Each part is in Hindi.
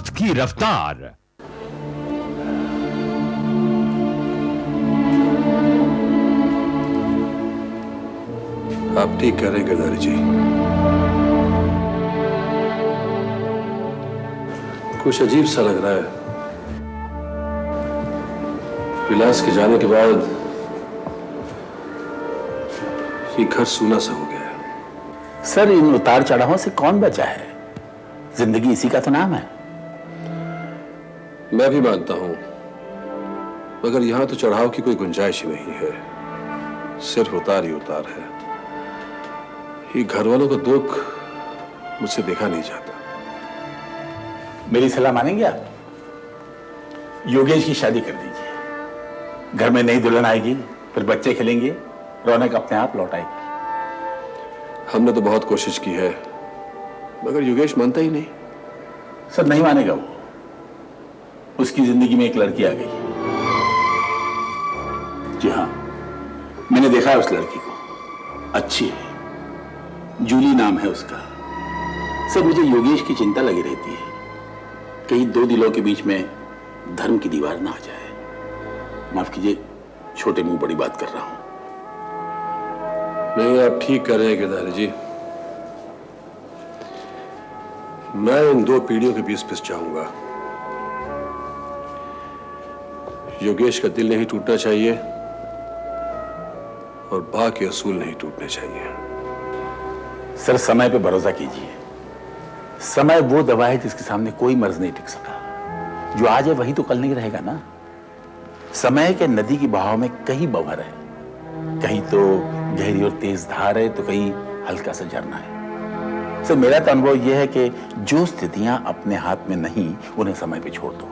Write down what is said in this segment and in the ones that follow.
वक्त की रफ्तार। आप ठीक कह रहे हैं गिरधारी जी। कुछ अजीब सा लग रहा है। विलास के जाने के बाद ये घर सूना सा हो गया है। सर, इन उतार चढ़ावों से कौन बचा है? जिंदगी इसी का तो नाम है। मैं भी मानता हूं, मगर यहां तो चढ़ाव की कोई गुंजाइश ही नहीं है। सिर्फ उतार ही उतार है। ये घर वालों का दुख मुझसे देखा नहीं जाता। मेरी सलाह मानेंगे आप? योगेश की शादी कर दीजिए। घर में नई दुल्हन आएगी, फिर बच्चे खेलेंगे, रौनक अपने आप लौट आएगी। हमने तो बहुत कोशिश की है, मगर योगेश मानता ही नहीं। सर, नहीं मानेगा वो। उसकी जिंदगी में एक लड़की आ गई। जी हाँ, मैंने देखा है उस लड़की को। अच्छी है, जूली नाम है उसका। सर, मुझे योगेश की चिंता लगी रहती है, कहीं दो दिलों के बीच में धर्म की दीवार ना आ जाए। माफ कीजिए, छोटे मुंह बड़ी बात कर रहा हूं। नहीं, आप ठीक कर रहे हैं गिरधारी जी। मैं इन दो पीढ़ियों के बीच पिस जाऊंगा। योगेश का दिल नहीं टूटना चाहिए और बा के असूल नहीं टूटने चाहिए। सर, समय पे भरोसा कीजिए। समय वो दवा है जिसके सामने कोई मर्ज नहीं टिक सका। जो आज है वही तो कल नहीं रहेगा ना। समय के नदी की बहाव में कहीं बवहर है, कहीं तो गहरी और तेज धार है, तो कहीं हल्का सा झरना है। सर, मेरा तो अनुभव यह है कि जो स्थितियां अपने हाथ में नहीं, उन्हें समय पे छोड़ दो।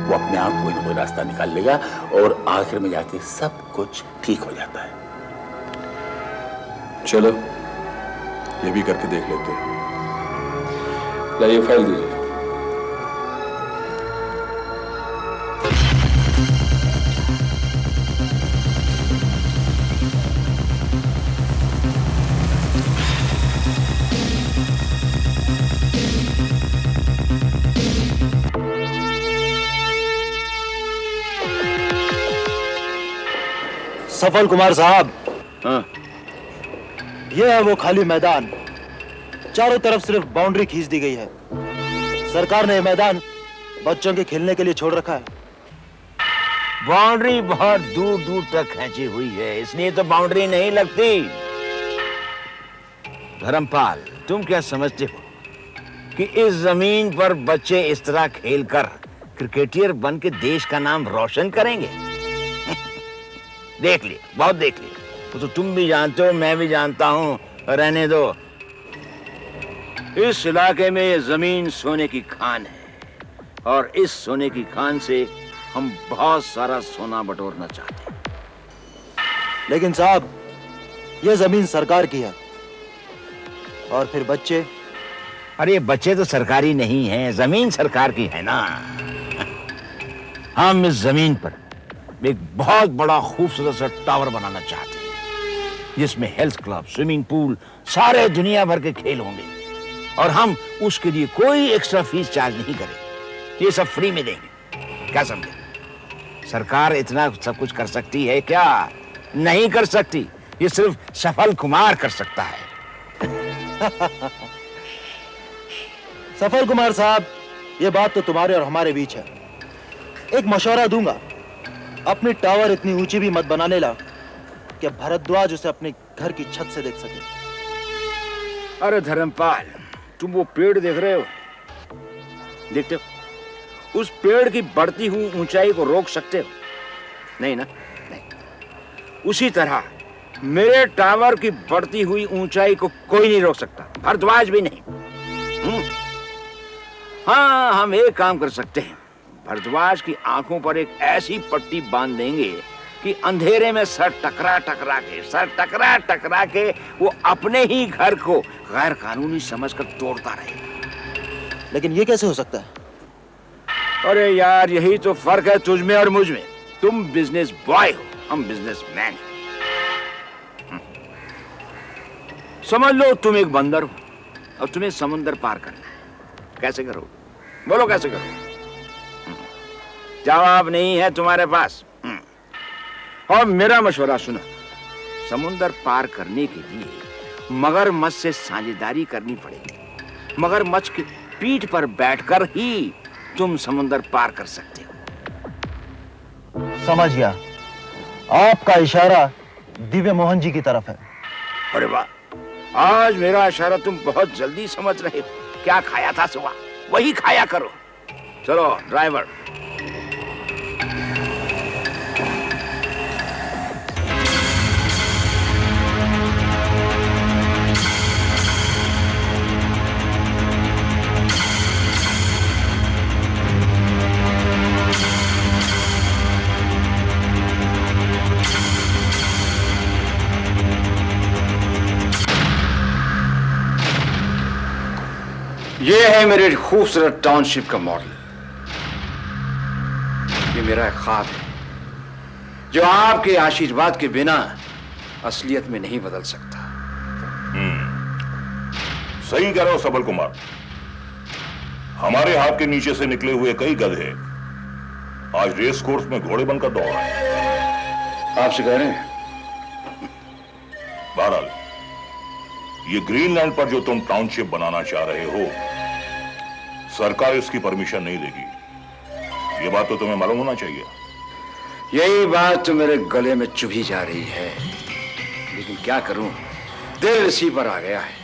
वो अपने आप कोई ना कोई रास्ता निकाल लेगा और आखिर में जाके सब कुछ ठीक हो जाता है। चलो, ये भी करके देख लेते हैं। लाइए, फाइल दीजिए। सफल कुमार साहब, हाँ। यह है वो खाली मैदान। चारों तरफ सिर्फ बाउंड्री खींच दी गई है। सरकार ने यह मैदान बच्चों के खेलने के लिए छोड़ रखा है। बाउंड्री बहुत दूर दूर तक खींची हुई है, इसलिए तो बाउंड्री नहीं लगती। धर्मपाल, तुम क्या समझते हो कि इस जमीन पर बच्चे इस तरह खेलकर क्रिकेटियर बन के देश का नाम रोशन करेंगे? देख लिया, बहुत देख लिया। वो तो तुम भी जानते हो, मैं भी जानता हूं। रहने दो। इस इलाके में ये जमीन सोने की खान है और इस सोने की खान से हम बहुत सारा सोना बटोरना चाहते हैं। लेकिन साहब, यह जमीन सरकार की है और फिर बच्चे। अरे बच्चे तो सरकारी नहीं हैं, जमीन सरकार की है ना। हम इस जमीन पर एक बहुत बड़ा खूबसूरत सा टावर बनाना चाहते हैं, जिसमें हेल्थ क्लब, स्विमिंग पूल, सारे दुनिया भर के खेल होंगे और हम उसके लिए कोई एक्स्ट्रा फीस चार्ज नहीं करेंगे। ये सब फ्री में देंगे। क्या समझे? सरकार इतना सब कुछ कर सकती है क्या? नहीं कर सकती। ये सिर्फ सफल कुमार कर सकता है। सफल कुमार साहब, यह बात तो तुम्हारे और हमारे बीच है। एक मशवरा दूंगा, अपनी टावर इतनी ऊंची भी मत बनाने ला कि भरद्वाज उसे अपने घर की छत से देख सके। अरे धर्मपाल, तुम वो पेड़ देख रहे हो? देखते हो? उस पेड़ की बढ़ती हुई ऊंचाई को रोक सकते हो? नहीं ना? नहीं। उसी तरह मेरे टावर की बढ़ती हुई ऊंचाई को कोई नहीं रोक सकता, भरद्वाज भी नहीं। हाँ, हम एक काम कर सकते हैं। भरद्वाज की आंखों पर एक ऐसी पट्टी बांध देंगे कि अंधेरे में सर टकरा टकरा के वो अपने ही घर को गैर कानूनी समझकर तोड़ता रहेगा। लेकिन ये कैसे हो सकता है? अरे यार, यही तो फर्क है तुझ में और मुझ में। तुम बिजनेस बॉय हो, हम बिजनेसमैन हैं। समझ लो तुम एक बंदर हो और तुम्हें समुंदर पार करना है। कैसे करोगे? बोलो कैसे करूं? जवाब नहीं है तुम्हारे पास। और मेरा मशवरा सुनो, समुंदर पार करने के लिए मगरमच्छ से साझेदारी करनी पड़ेगी। मगरमच्छ की पीठ पर बैठकर ही तुम समुंदर पार कर सकते हो। समझ गया। आपका इशारा दिव्य मोहन जी की तरफ है। अरे वाह, आज मेरा इशारा तुम बहुत जल्दी समझ रहे हो। क्या खाया था सुबह, वही खाया करो। चलो ड्राइवर। ये है मेरे खूबसूरत टाउनशिप का मॉडल। ये मेरा एक ख्वाब है जो आपके आशीर्वाद के बिना असलियत में नहीं बदल सकता। सही कह रहे हो सबल कुमार। हमारे हाथ के नीचे से निकले हुए कई गधे आज रेस कोर्स में घोड़े बनकर दौड़ रहे हैं। आपसे कह रहे हैं। बहरहाल, ये ग्रीनलैंड पर जो तुम टाउनशिप बनाना चाह रहे हो, सरकार इसकी परमिशन नहीं देगी। ये बात तो तुम्हें मालूम होना चाहिए। यही बात तो मेरे गले में चुभी जा रही है, लेकिन क्या करूं, दिल इसी पर आ गया है।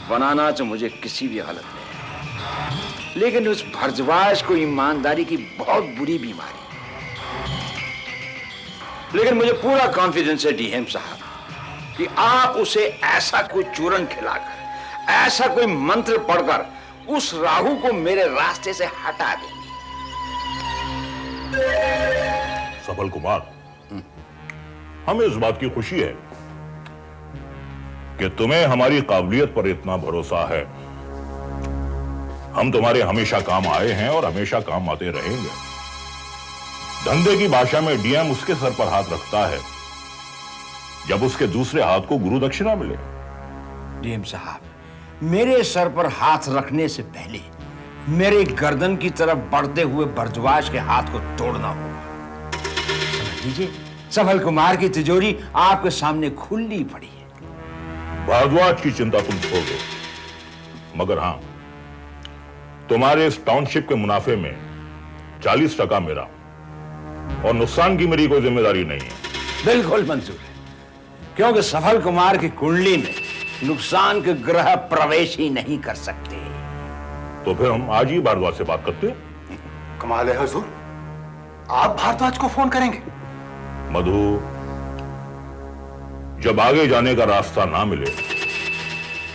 बनाना तो मुझे किसी भी हालत में है, लेकिन उस भरद्वाज को ईमानदारी की बहुत बुरी बीमारी। लेकिन मुझे पूरा कॉन्फिडेंस है डीएम साहब कि आप उसे ऐसा कोई चूरन खिलाकर, ऐसा कोई मंत्र पढ़कर उस राहु को मेरे रास्ते से हटा देंगे। सबल कुमार, हमें इस बात की खुशी है कि तुम्हें हमारी काबिलियत पर इतना भरोसा है। हम तुम्हारे हमेशा काम आए हैं और हमेशा काम आते रहेंगे। धंधे की भाषा में डीएम उसके सर पर हाथ रखता है जब उसके दूसरे हाथ को गुरु दक्षिणा मिले। डीएम साहब, मेरे सर पर हाथ रखने से पहले मेरे गर्दन की तरफ बढ़ते हुए भरद्वाज के हाथ को तोड़ना होगा। समझ लीजिए, सबल कुमार की तिजोरी आपके सामने खुली पड़ी है। भारद्वाज की चिंता तुम छोड़ दो, मगर हां, तुम्हारे इस टाउनशिप के मुनाफे में 40% मेरा और नुकसान की मेरी कोई जिम्मेदारी नहीं है। बिल्कुल मंजूर है, क्योंकि सफल कुमार की कुंडली में नुकसान के ग्रह प्रवेश ही नहीं कर सकते। तो फिर हम आज ही भारद्वाज से बात करते हैं। कमाल है हुजूर, आप भारद्वाज को फोन करेंगे? मधु, जब आगे जाने का रास्ता ना मिले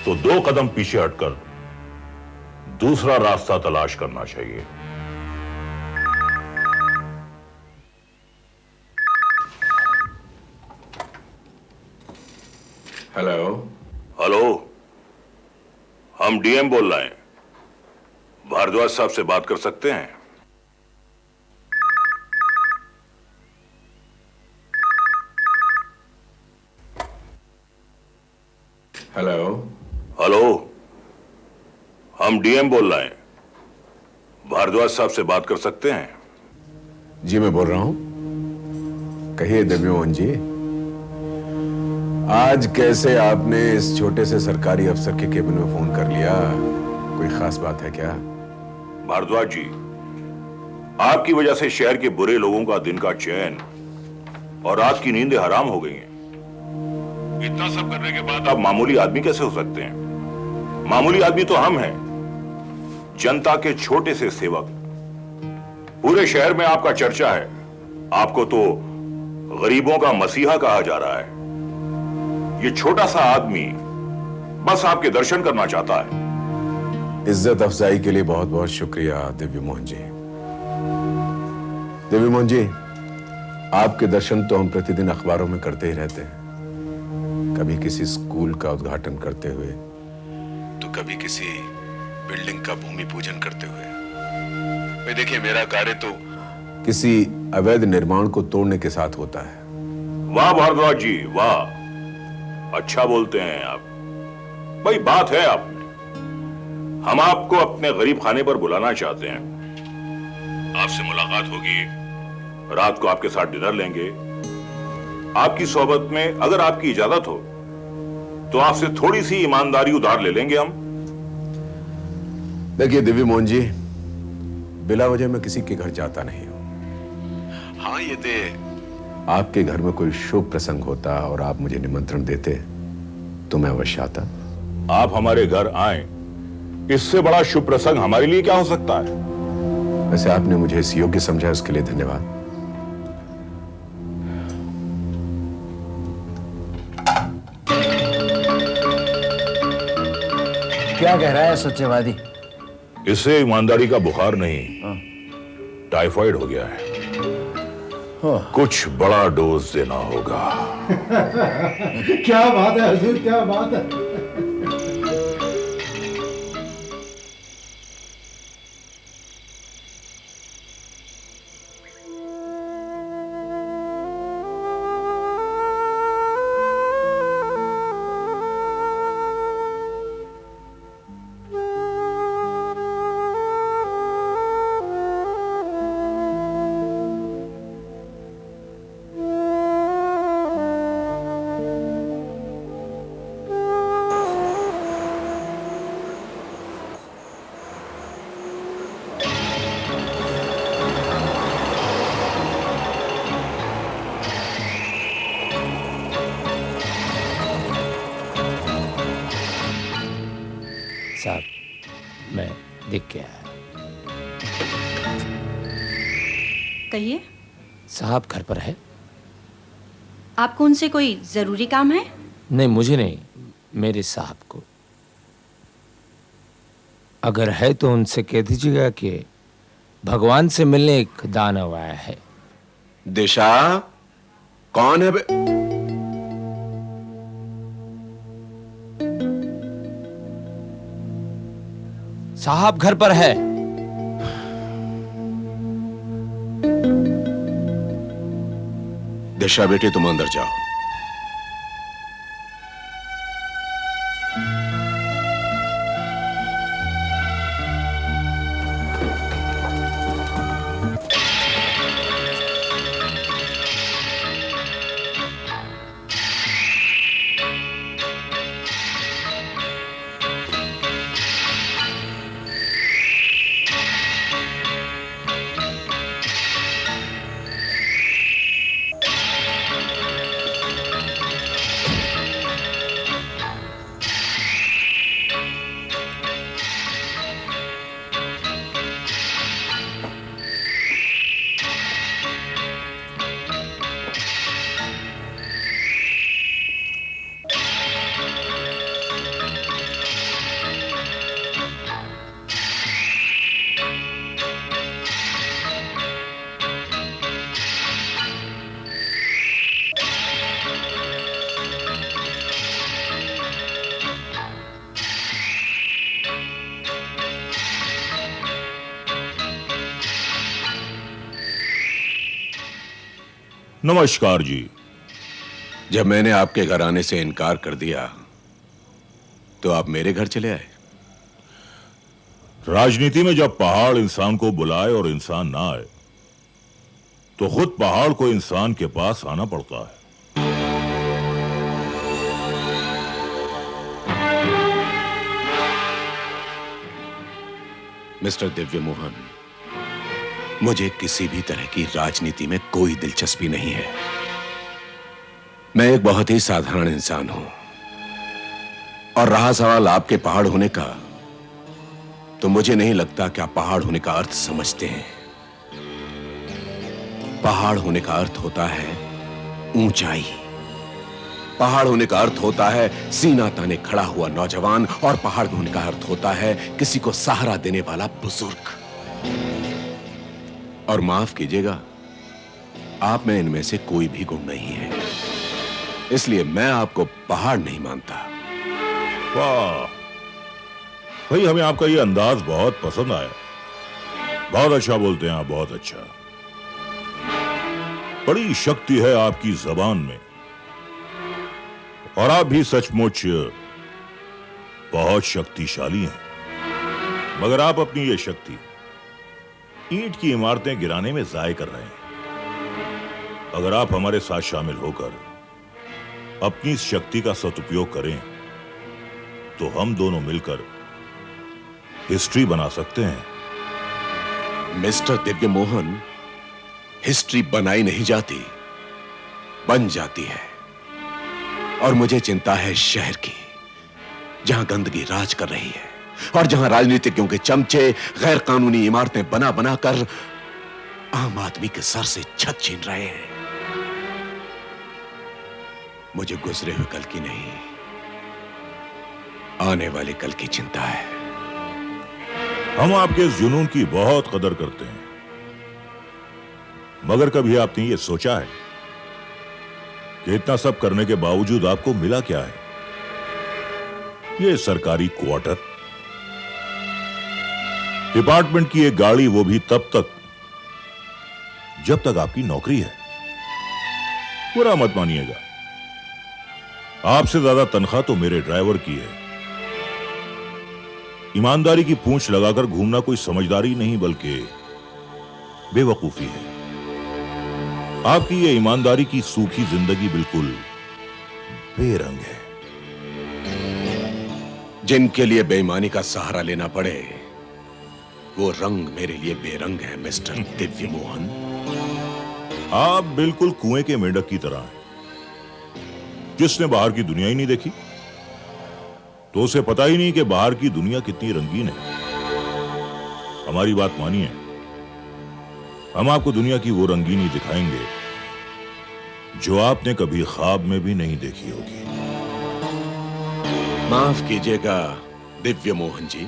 तो 2 कदम पीछे हटकर दूसरा रास्ता तलाश करना चाहिए। हेलो। हेलो, हम डीएम बोल रहे हैं। भारद्वाज साहब से बात कर सकते हैं? हेलो। हेलो, हम डीएम बोल रहे हैं। भारद्वाज साहब से बात कर सकते हैं? जी मैं बोल रहा हूं। कहिए दिव्य मोहन जी, आज कैसे आपने इस छोटे से सरकारी अफसर के केबिन में फोन कर लिया? कोई खास बात है क्या? भारद्वाज जी, आपकी वजह से शहर के बुरे लोगों का दिन का चैन और रात की नींदें हराम हो गई हैं। इतना सब करने के बाद आप मामूली आदमी कैसे हो सकते हैं? मामूली आदमी तो हम हैं, जनता के छोटे से सेवक। पूरे शहर में आपका चर्चा है। आपको तो गरीबों का मसीहा कहा जा रहा है। ये छोटा सा आदमी बस आपके दर्शन करना चाहता है। इज्जत अफजाई के लिए बहुत बहुत शुक्रिया दिव्य मोहन जी। दिव्य मोहन जी, आपके दर्शन तो हम प्रतिदिन अखबारों में करते ही रहते हैं। कभी किसी स्कूल का उद्घाटन करते हुए, तो कभी किसी बिल्डिंग का भूमि पूजन करते हुए। भाई देखिए, मेरा कार्य तो किसी अवैध निर्माण को तोड़ने के साथ होता है। वाह भारद्वाज जी, वाह, अच्छा बोलते हैं आप। भाई बात है आप में। हम आपको अपने गरीब खाने पर बुलाना चाहते हैं। आपसे मुलाकात होगी, रात को आपके साथ डिनर लेंगे। आपकी सोबत में अगर आपकी इजाजत हो तो आपसे थोड़ी सी ईमानदारी उधार ले लेंगे हम। देखिए दिव्य मोहन जी, बिला वजह मैं किसी के घर जाता नहीं हूं। हाँ, ये तो आपके घर में कोई शुभ प्रसंग होता और आप मुझे निमंत्रण देते तो मैं अवश्य आता। आप हमारे घर आए, इससे बड़ा शुभ प्रसंग हमारे लिए क्या हो सकता है। वैसे आपने मुझे इस योग्य समझा, उसके लिए धन्यवाद। क्या कह रहा है सत्यवादी? इससे ईमानदारी का बुखार नहीं, टाइफाइड हो गया है। कुछ बड़ा डोज देना होगा। क्या बात है हुजूर, क्या बात है। साहब, मैं देख के आया। कहिए। साहब घर पर है? आपको उनसे कोई जरूरी काम है? नहीं, मुझे नहीं, मेरे साहब को। अगर है तो उनसे कह दीजिएगा कि भगवान से मिलने एक दानव आया है। दिशा, कौन है साहब घर पर है। दिशा बेटे, तुम अंदर जाओ। नमस्कार जी। जब मैंने आपके घर आने से इनकार कर दिया तो आप मेरे घर चले आए। राजनीति में जब पहाड़ इंसान को बुलाए और इंसान ना आए तो खुद पहाड़ को इंसान के पास आना पड़ता है। मिस्टर दिव्य मोहन, मुझे किसी भी तरह की राजनीति में कोई दिलचस्पी नहीं है। मैं एक बहुत ही साधारण इंसान हूं। और रहा सवाल आपके पहाड़ होने का, तो मुझे नहीं लगता कि आप पहाड़ होने का अर्थ समझते हैं। पहाड़ होने का अर्थ होता है ऊंचाई। पहाड़ होने का अर्थ होता है सीना ताने खड़ा हुआ नौजवान, और पहाड़ होने का अर्थ होता है किसी को सहारा देने वाला बुजुर्ग। और माफ कीजिएगा, आप में इनमें से कोई भी गुण नहीं है, इसलिए मैं आपको पहाड़ नहीं मानता। वाह भाई, हमें आपका ये अंदाज बहुत पसंद आया। बहुत अच्छा बोलते हैं आप, बहुत अच्छा। बड़ी शक्ति है आपकी जबान में, और आप भी सचमुच बहुत शक्तिशाली हैं। मगर आप अपनी ये शक्ति ईंट की इमारतें गिराने में जाय कर रहे हैं। अगर आप हमारे साथ शामिल होकर अपनी इस शक्ति का सदुपयोग करें तो हम दोनों मिलकर हिस्ट्री बना सकते हैं। मिस्टर दिव्य मोहन, हिस्ट्री बनाई नहीं जाती, बन जाती है। और मुझे चिंता है शहर की, जहां गंदगी राज कर रही है और जहां राजनीतिज्ञों के चमचे गैर कानूनी इमारतें बना बना कर आम आदमी के सर से छत छीन रहे हैं। मुझे गुजरे हुए कल की नहीं, आने वाले कल की चिंता है। हम आपके इस जुनून की बहुत कदर करते हैं, मगर कभी आपने ये सोचा है कि इतना सब करने के बावजूद आपको मिला क्या है? ये सरकारी क्वार्टर, डिपार्टमेंट की एक गाड़ी, वो भी तब तक जब तक आपकी नौकरी है। बुरा मत मानिएगा, आपसे ज्यादा तनख्वाह तो मेरे ड्राइवर की है। ईमानदारी की पूंछ लगाकर घूमना कोई समझदारी नहीं बल्कि बेवकूफी है। आपकी ये ईमानदारी की सूखी जिंदगी बिल्कुल बेरंग है। जिनके लिए बेईमानी का सहारा लेना पड़े वो रंग मेरे लिए बेरंग है मिस्टर दिव्य मोहन। आप बिल्कुल कुएं के मेंढक की तरह हैं, जिसने बाहर की दुनिया ही नहीं देखी तो उसे पता ही नहीं कि बाहर की दुनिया कितनी रंगीन है। हमारी बात मानिए, हम आपको दुनिया की वो रंगीनी दिखाएंगे जो आपने कभी ख्वाब में भी नहीं देखी होगी। माफ कीजिएगा दिव्य मोहन जी,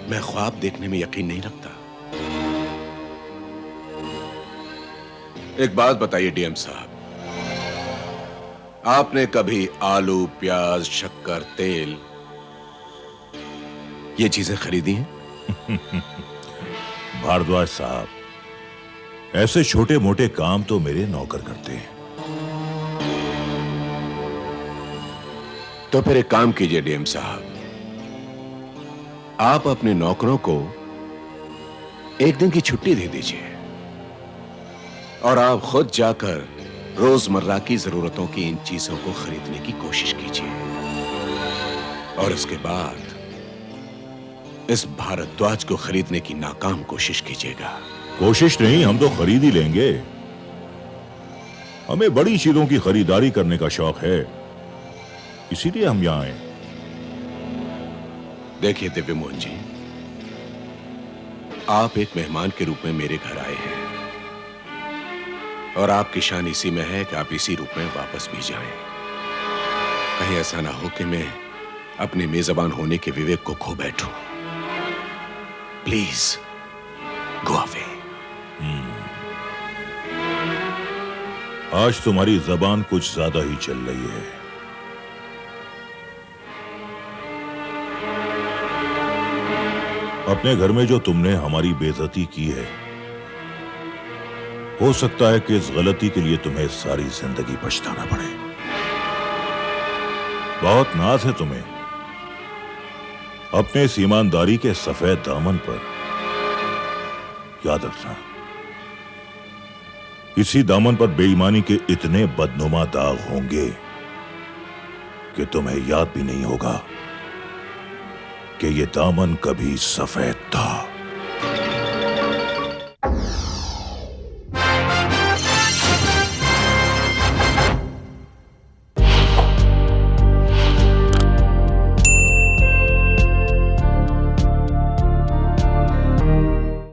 मैं ख्वाब देखने में यकीन नहीं रखता। एक बात बताइए डीएम साहब, आपने कभी आलू, प्याज, शक्कर, तेल ये चीजें खरीदी हैं? भारद्वाज साहब, ऐसे छोटे मोटे काम तो मेरे नौकर करते हैं। तो फिर एक काम कीजिए डीएम साहब, आप अपने नौकरों को एक दिन की छुट्टी दे दीजिए और आप खुद जाकर रोजमर्रा की जरूरतों की इन चीजों को खरीदने की कोशिश कीजिए। और उसके बाद इस भारद्वाज को खरीदने की नाकाम कोशिश कीजिएगा। कोशिश नहीं, हम तो खरीद ही लेंगे। हमें बड़ी चीजों की खरीदारी करने का शौक है, इसीलिए हम यहां आए। देखिए दिव्य मोहन जी, आप एक मेहमान के रूप में मेरे घर आए हैं और आपकी शान इसी में है कि आप इसी रूप में वापस भी जाएं। कहीं ऐसा ना हो कि मैं अपने मेजबान होने के विवेक को खो बैठूं। Please go away. आज तुम्हारी जबान कुछ ज्यादा ही चल रही है। अपने घर में जो तुमने हमारी बेइज्जती की है, हो सकता है कि इस गलती के लिए तुम्हें सारी जिंदगी पछताना पड़े। बहुत नाज है तुम्हें अपने इस ईमानदारी के सफेद दामन पर। याद रखना, इसी दामन पर बेईमानी के इतने बदनुमा दाग होंगे कि तुम्हें याद भी नहीं होगा कि यह दामन कभी सफेद था।